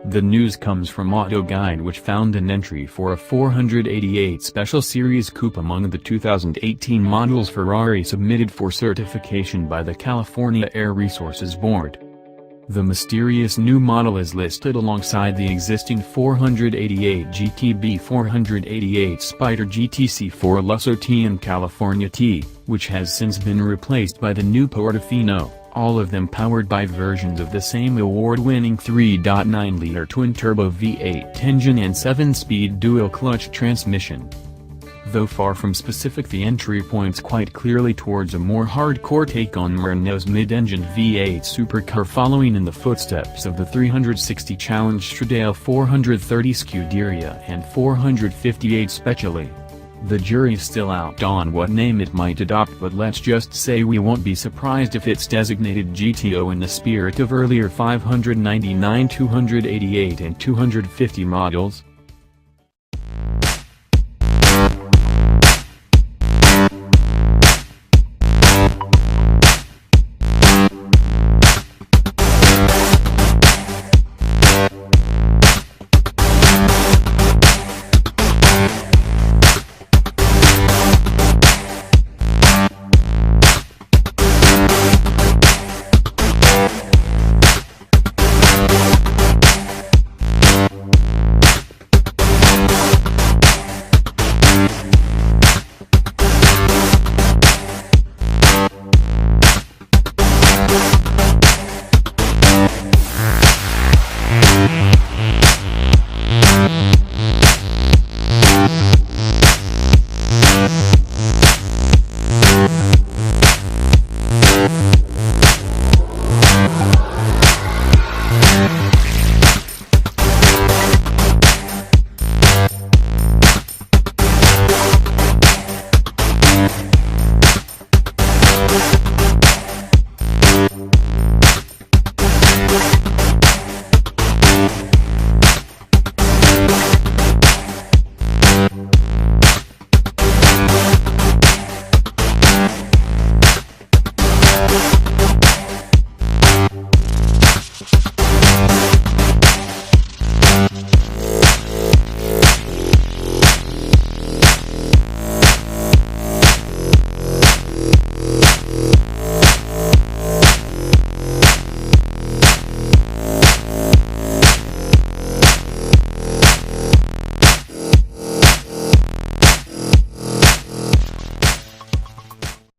The news comes from AutoGuide, which found an entry for a 488 Special Series Coupe among the 2018 models Ferrari submitted for certification by the California Air Resources Board. The mysterious new model is listed alongside the existing 488 GTB 488 Spider GTC4 Lusso T and California T, which has since been replaced by the new Portofino, all of them powered by versions of the same award-winning 3.9-liter twin-turbo V8 engine and 7-speed dual-clutch transmission. Though far from specific, the entry points quite clearly towards a more hardcore take on Maranello's mid-engine V8 supercar, following in the footsteps of the 360 Challenge Stradale 430 Scuderia and 458 Speciale. The jury's still out on what name it might adopt, but let's just say we won't be surprised if it's designated GTO in the spirit of earlier 599, 288 and 250 models.